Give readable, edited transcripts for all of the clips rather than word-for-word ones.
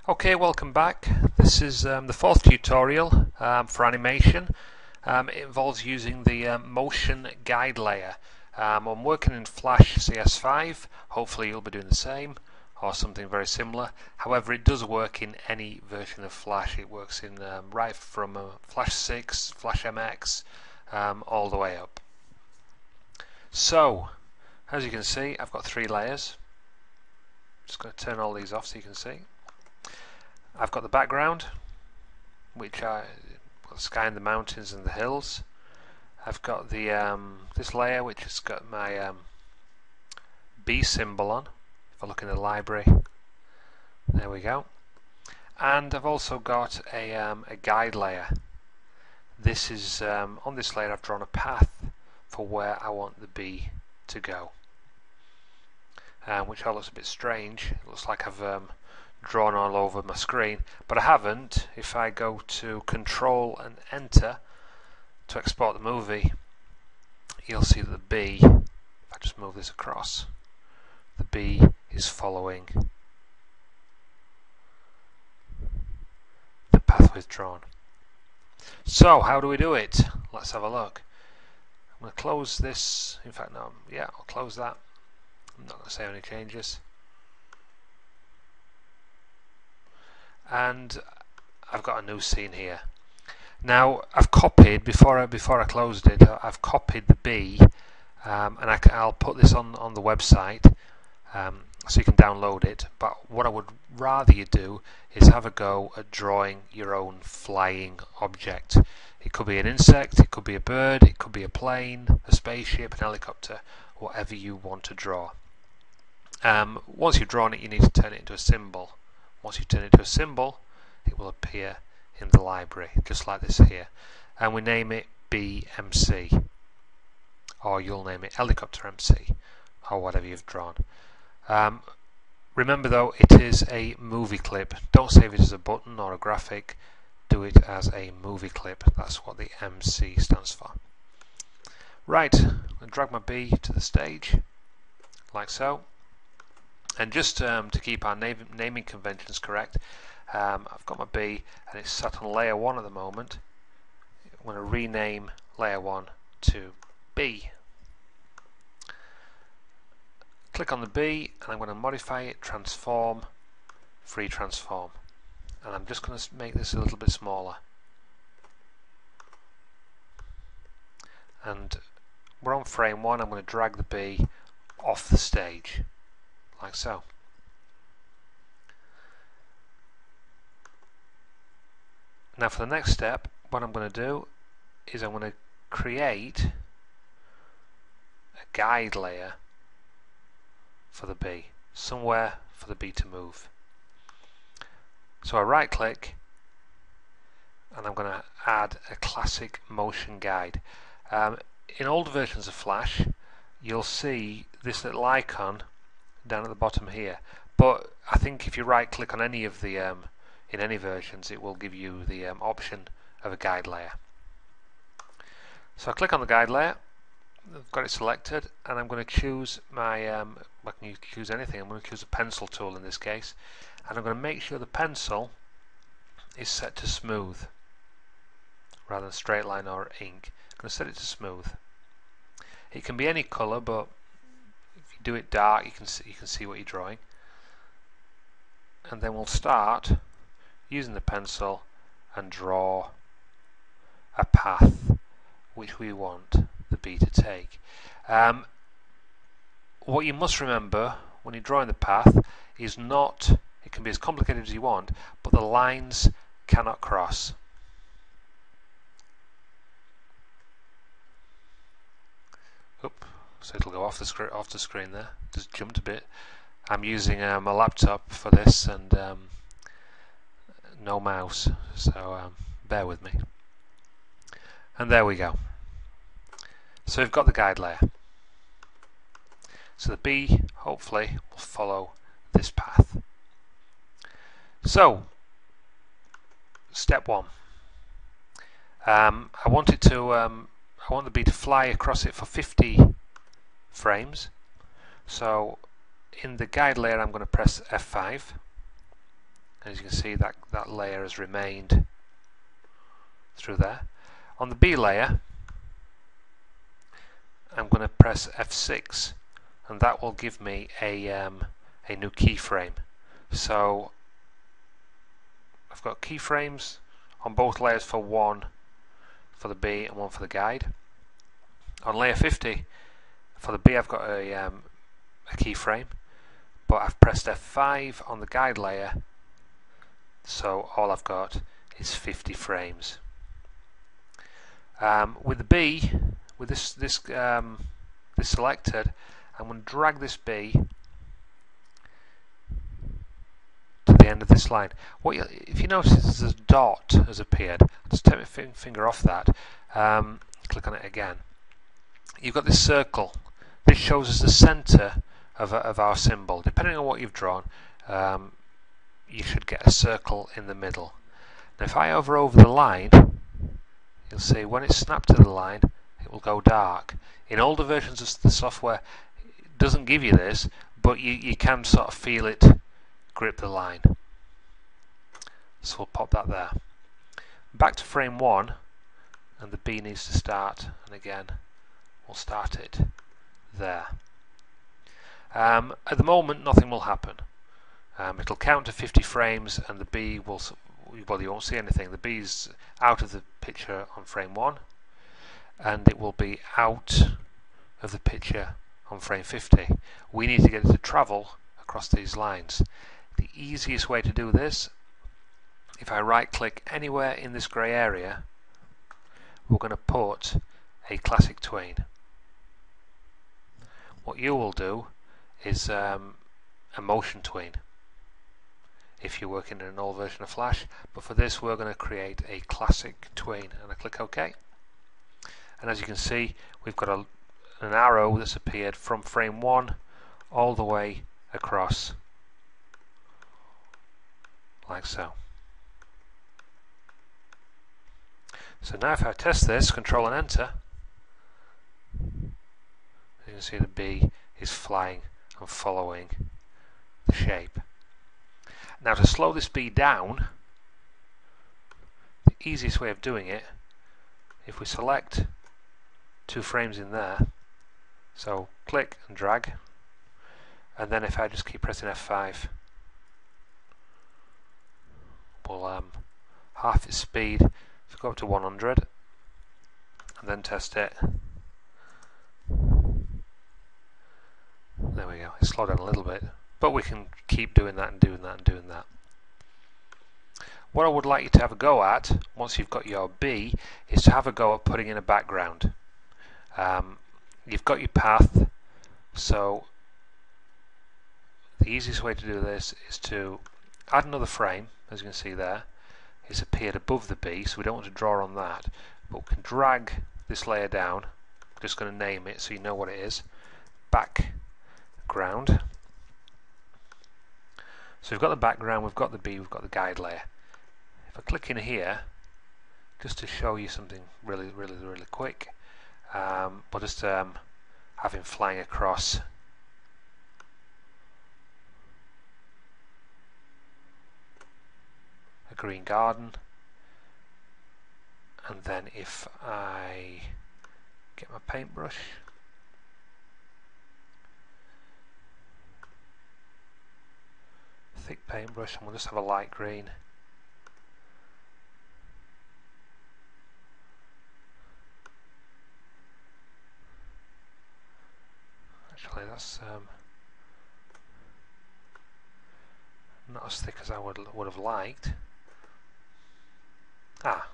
Okay, welcome back. This is the fourth tutorial for animation. It involves using the motion guide layer. I'm working in Flash CS5. Hopefully you'll be doing the same or something very similar. However, it does work in any version of Flash. It works in right from Flash 6, Flash MX, all the way up. So, as you can see, I've got three layers. Just going to turn all these off so you can see. I've got the background, which are the sky and the mountains and the hills. I've got the this layer, which has got my B symbol on. If I look in the library, there we go. And I've also got a guide layer. This is on this layer I've drawn a path for where I want the B to go, which all looks a bit strange. It looks like I've drawn all over my screen, but I haven't. If I go to Control and Enter to export the movie, you'll see that the B, if I just move this across, the B is following the path we've drawn. So how do we do it? Let's have a look. I'm going to close this. In fact, no, yeah, I'll close that. I'm not going to save any changes. And I've got a new scene here. Now I've copied, before I closed it, I've copied the B, and I'll put this on the website so you can download it. But what I would rather you do is have a go at drawing your own flying object. It could be an insect, it could be a bird, it could be a plane, a spaceship, an helicopter, whatever you want to draw. Once you've drawn it, you need to turn it into a symbol. Once you turn it to a symbol, it will appear in the library, just like this here. And we name it BMC, or you'll name it Helicopter MC, or whatever you've drawn. Remember though, it is a movie clip. Don't save it as a button or a graphic. Do it as a movie clip. That's what the MC stands for. Right, I'm going to drag my B to the stage, like so. And just to keep our naming conventions correct, I've got my B and it's sat on layer 1 at the moment. I'm going to rename layer 1 to B. Click on the B and I'm going to modify it, transform, free transform. And I'm just going to make this a little bit smaller. And we're on frame 1, I'm going to drag the B off the stage, like so. Now for the next step, what I'm going to do is I'm going to create a guide layer for the B, somewhere for the B to move. So I right click and I'm going to add a classic motion guide. In older versions of Flash, you'll see this little icon down at the bottom here, but I think if you right click on any of the in any versions, it will give you the option of a guide layer. So I click on the guide layer, I've got it selected, and I'm going to choose my I can choose anything. I'm going to choose a pencil tool in this case, and I'm going to make sure the pencil is set to smooth rather than straight line or ink. I'm going to set it to smooth. It can be any colour, but if you do it dark, you can see what you're drawing. And then we'll start using the pencil and draw a path which we want the B to take. What you must remember when you're drawing the path is not, it can be as complicated as you want, but the lines cannot cross. Oop, so it'll go off the screen there. Just jumped a bit. I'm using my laptop for this and no mouse, so bear with me. And there we go. So we've got the guide layer. So the B hopefully will follow this path. So step 1. I want the B to fly across it for 50 frames. So in the guide layer I'm going to press F5 As you can see, that layer has remained through there. On the B layer, I'm going to press F6, and that will give me a new keyframe. So I've got keyframes on both layers, for one for the B and one for the guide. On layer 50, for the B, I've got a keyframe, but I've pressed F5 on the guide layer, so all I've got is 50 frames. With the B, with this selected, I'm going to drag this B to the end of this line. If you notice, there's a dot has appeared. Just take my finger off that. Click on it again. You've got this circle. This shows us the centre of our symbol. Depending on what you've drawn, you should get a circle in the middle. Now, if I hover over the line, you'll see when it's snapped to the line, it will go dark. In older versions of the software, it doesn't give you this, but you can sort of feel it grip the line. So we'll pop that there. Back to frame 1, and the B needs to start, and again we'll start it there. At the moment, nothing will happen. It'll count to 50 frames, and the B will, well, you won't see anything. The B's out of the picture on frame 1, and it will be out of the picture on frame 50. We need to get it to travel across these lines. The easiest way to do this, if I right click anywhere in this grey area, we're going to put a classic tween. What you will do is a motion tween if you're working in an old version of Flash, but for this we're going to create a classic tween, and I click OK. And as you can see, we've got an arrow that's appeared from frame 1 all the way across, like so. So now if I test this, Control and Enter, you can see the B is flying and following the shape. Now to slow this B down, the easiest way of doing it, if we select 2 frames in there, so click and drag, and then if I just keep pressing F5, we'll half its speed, so go up to 100, and then test it. There we go, it slowed down a little bit, but we can keep doing that and doing that and doing that. What I would like you to have a go at, once you've got your B, is to have a go at putting in a background. You've got your path, so the easiest way to do this is to add another frame. As you can see there, it's appeared above the B, so we don't want to draw on that, but we can drag this layer down. I'm just going to name it so you know what it is. Background. So we've got the background, we've got the B, we've got the guide layer. If I click in here, just to show you something really quick, we'll just have him flying across a green garden, and then if I get my paintbrush, thick paintbrush, and we'll just have a light green. Actually, that's not as thick as I would have liked.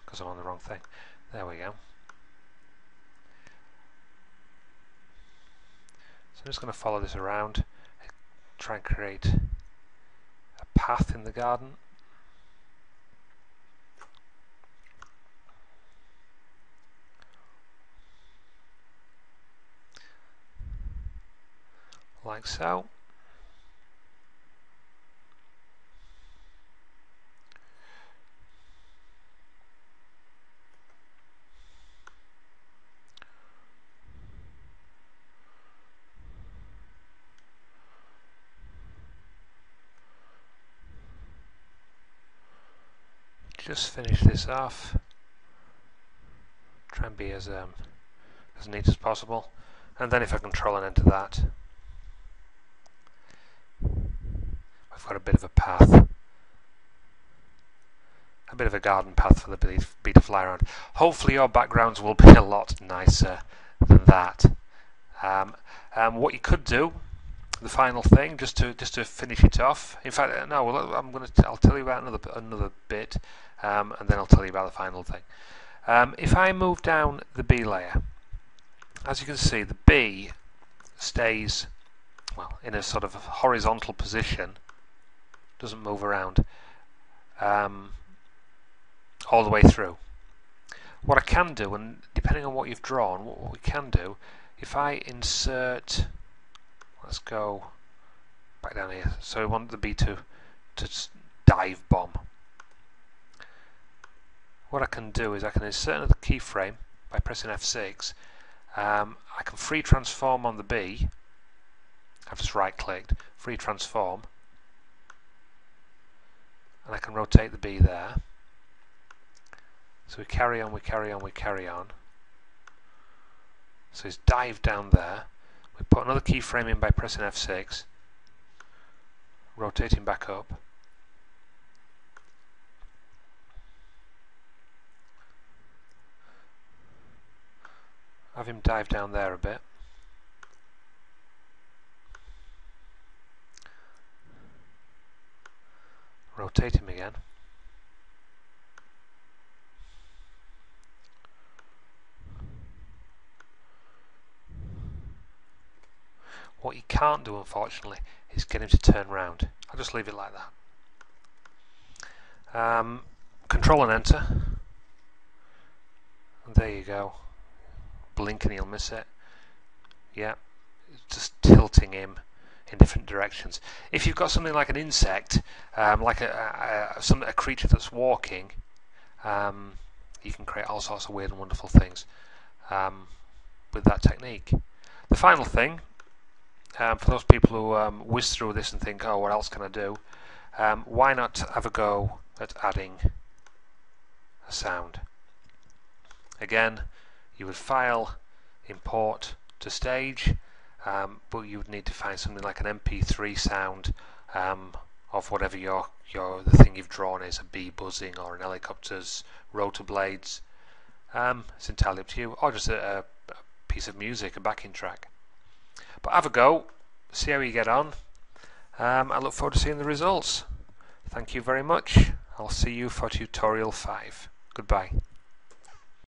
Because I'm on the wrong thing. There we go. So I'm just going to follow this around, try and create a path in the garden. Like so. just finish this off. Try and be as neat as possible, and then if I control and enter that, I've got a bit of a path, a bit of a garden path for the bee to fly around. Hopefully your backgrounds will be a lot nicer than that. What you could do, the final thing, just to finish it off. In fact, no. I'll tell you about another bit, and then I'll tell you about the final thing. If I move down the bee layer, as you can see, the bee stays in a sort of horizontal position, doesn't move around all the way through. What I can do, and depending on what you've drawn, what we can do, if I insert, let's go back down here, so we want the bee to dive bomb. What I can do is I can insert another keyframe by pressing F6. I can free transform on the bee. I've just right clicked, free transform, and I can rotate the bee there. So we carry on, we carry on, we carry on. So he's dived down there. We put another keyframe in by pressing F6, rotating back up. Have him dive down there a bit. Rotate him again. What you can't do, unfortunately, is get him to turn round. I'll just leave it like that. Control and enter. And there you go. Blink and he'll miss it. Yeah, just tilting him in different directions. If you've got something like an insect, like a creature that's walking, you can create all sorts of weird and wonderful things with that technique. The final thing, for those people who whiz through this and think, oh, what else can I do? Why not have a go at adding a sound? Again, you would file, import to stage, but you would need to find something like an MP3 sound of whatever the thing you've drawn is, a bee buzzing or an helicopter's rotor blades. It's entirely up to you, or just a piece of music, a backing track. But have a go, see how you get on. I look forward to seeing the results. Thank you very much. I'll see you for tutorial 5. Goodbye.